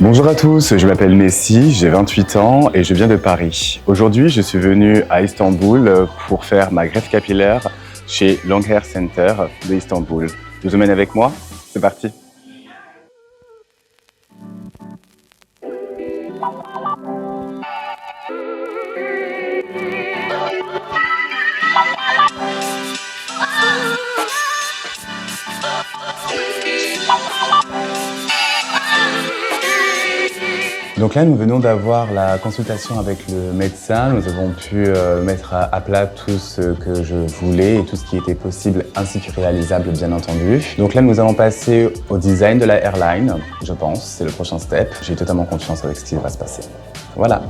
Bonjour à tous, je m'appelle Messi, j'ai 28 ans et je viens de Paris. Aujourd'hui, je suis venu à Istanbul pour faire ma greffe capillaire chez Long Hair Center de Istanbul. Vous emmènez avec moi? C'est parti! Donc là, nous venons d'avoir la consultation avec le médecin. Nous avons pu mettre à plat tout ce que je voulais et tout ce qui était possible ainsi que réalisable, bien entendu. Donc là, nous allons passer au design de la hairline, je pense. C'est le prochain step. J'ai totalement confiance avec ce qui va se passer. Voilà.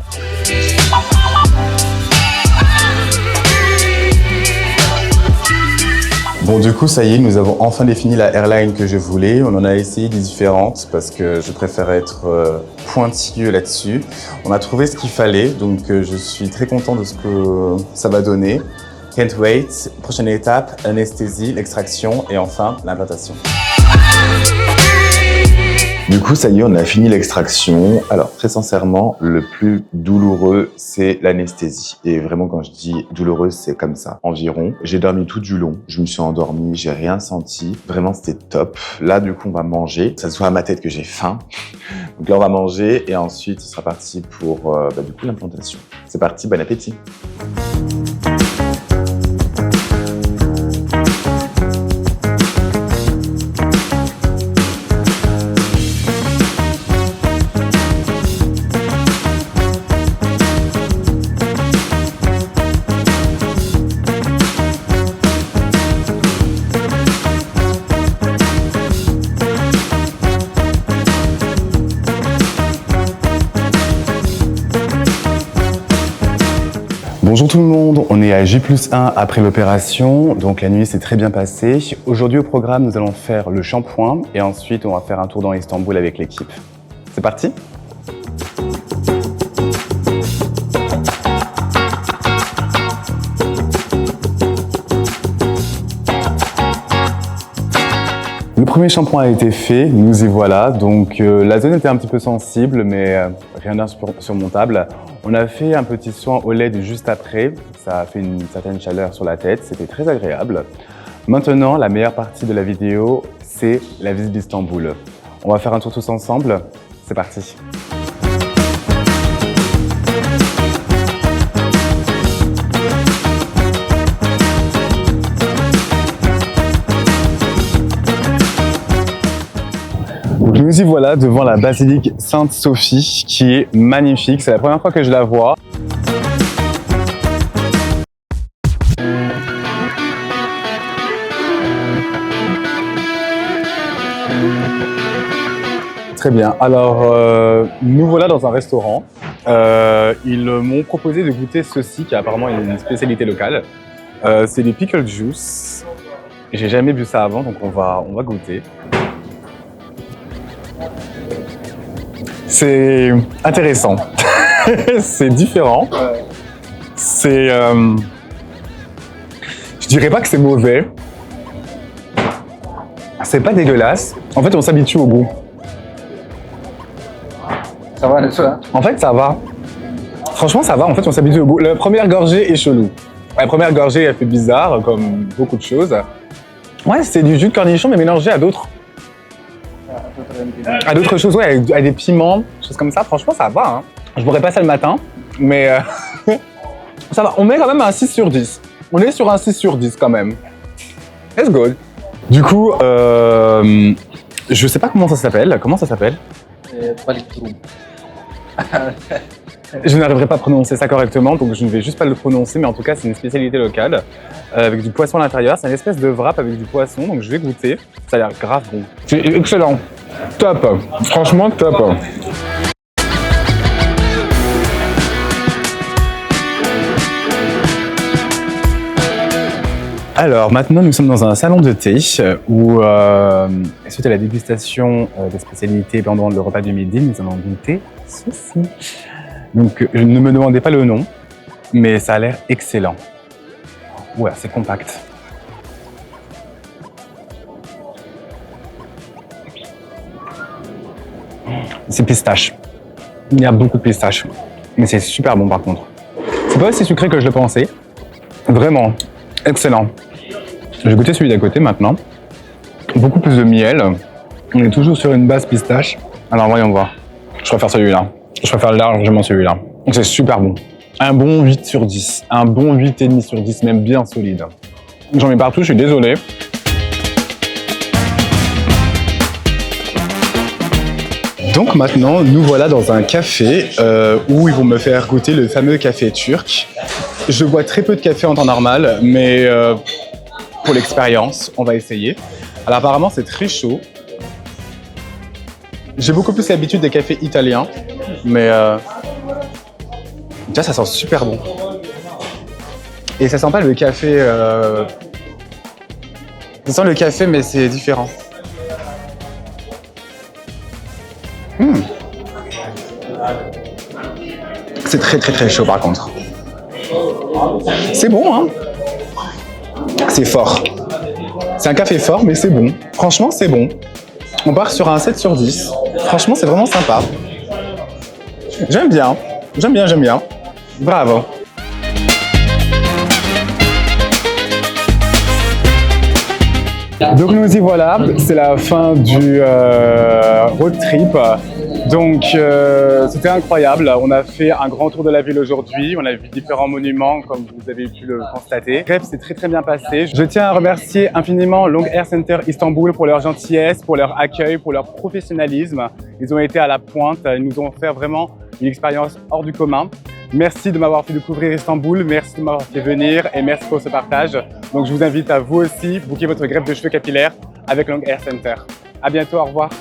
Bon, du coup, ça y est, nous avons enfin défini la hairline que je voulais. On en a essayé des différentes parce que je préfère être pointilleux là-dessus. On a trouvé ce qu'il fallait, donc je suis très content de ce que ça va donner. Can't wait. Prochaine étape, anesthésie, l'extraction et enfin l'implantation. Du coup, ça y est, on a fini l'extraction. Alors, très sincèrement, le plus douloureux, c'est l'anesthésie. Et vraiment, quand je dis douloureux, c'est comme ça, environ. J'ai dormi tout du long. Je me suis endormi, j'ai rien senti. Vraiment, c'était top. Là, du coup, on va manger. Ça se voit à ma tête que j'ai faim. Donc là, on va manger et ensuite, ce sera parti pour du coup, l'implantation. C'est parti, bon appétit. Bonjour tout le monde, on est à J+1 après l'opération, donc la nuit s'est très bien passée. Aujourd'hui au programme, nous allons faire le shampoing et ensuite on va faire un tour dans Istanbul avec l'équipe. C'est parti ? Le premier shampoing a été fait, nous y voilà. Donc la zone était un petit peu sensible, mais rien d'insurmontable. On a fait un petit soin au LED juste après. Ça a fait une certaine chaleur sur la tête, c'était très agréable. Maintenant, la meilleure partie de la vidéo, c'est la visite d'Istanbul. On va faire un tour tous ensemble. C'est parti. Nous y voilà devant la basilique Sainte-Sophie qui est magnifique. C'est la première fois que je la vois. Très bien. Alors, nous voilà dans un restaurant. Ils m'ont proposé de goûter ceci qui apparemment est une spécialité locale. C'est des pickle juice. J'ai jamais bu ça avant, donc on va goûter. C'est intéressant, c'est différent, c'est... je dirais pas que c'est mauvais, c'est pas dégueulasse, en fait on s'habitue au goût. Ça va, ça? En fait ça va, franchement ça va, en fait on s'habitue au goût. La première gorgée est chelou, la première gorgée elle fait bizarre comme beaucoup de choses. Ouais, c'est du jus de cornichon mais mélangé à d'autres. À d'autres choses, ouais, à des piments, choses comme ça, franchement ça va. Hein. Je boirais pas ça le matin, mais ça va. On met quand même un 6 sur 10. On est sur un 6 sur 10 quand même. Let's go. Du coup, je sais pas comment ça s'appelle. Comment ça s'appelle? Palitrum. Je n'arriverai pas à prononcer ça correctement, donc je ne vais juste pas le prononcer, mais en tout cas c'est une spécialité locale avec du poisson à l'intérieur. C'est une espèce de wrap avec du poisson, donc je vais goûter. Ça a l'air grave bon. C'est excellent. Top. Franchement top. Alors maintenant nous sommes dans un salon de thé où suite à la dégustation des spécialités pendant le repas du midi, nous allons goûter ceci. Donc ne me demandez pas le nom, mais ça a l'air excellent. Ouais, c'est compact. c'est pistache. Il y a beaucoup de pistache. Mais c'est super bon par contre. C'est pas aussi sucré que je le pensais. Vraiment, excellent. Je vais goûter celui d'à côté maintenant. Beaucoup plus de miel. On est toujours sur une base pistache. Alors voyons voir. Je préfère celui-là. Je préfère largement celui-là. C'est super bon. Un bon 8 sur 10. Un bon 8,5 sur 10, même bien solide. J'en mets partout, je suis désolé. Donc maintenant, nous voilà dans un café où ils vont me faire goûter le fameux café turc. Je bois très peu de café en temps normal, mais pour l'expérience, on va essayer. Alors apparemment, c'est très chaud. J'ai beaucoup plus l'habitude des cafés italiens, mais déjà ça sent super bon. Et ça sent pas le café... Ça sent le café, mais c'est différent. C'est très chaud par contre. C'est bon, hein? C'est fort. C'est un café fort, mais c'est bon. Franchement, c'est bon. On part sur un 7 sur 10. Franchement, c'est vraiment sympa. J'aime bien. J'aime bien. Bravo. Donc nous y voilà, c'est la fin du road trip. Donc c'était incroyable, on a fait un grand tour de la ville aujourd'hui, on a vu différents monuments comme vous avez pu le constater. Bref, c'est très bien passé. Je tiens à remercier infiniment Long Hair Center Istanbul pour leur gentillesse, pour leur accueil, pour leur professionnalisme. Ils ont été à la pointe, ils nous ont offert vraiment une expérience hors du commun. Merci de m'avoir fait découvrir Istanbul, merci de m'avoir fait venir et merci pour ce partage. Donc je vous invite à vous aussi booker votre greffe de cheveux capillaire avec Long Hair Center. À bientôt, au revoir.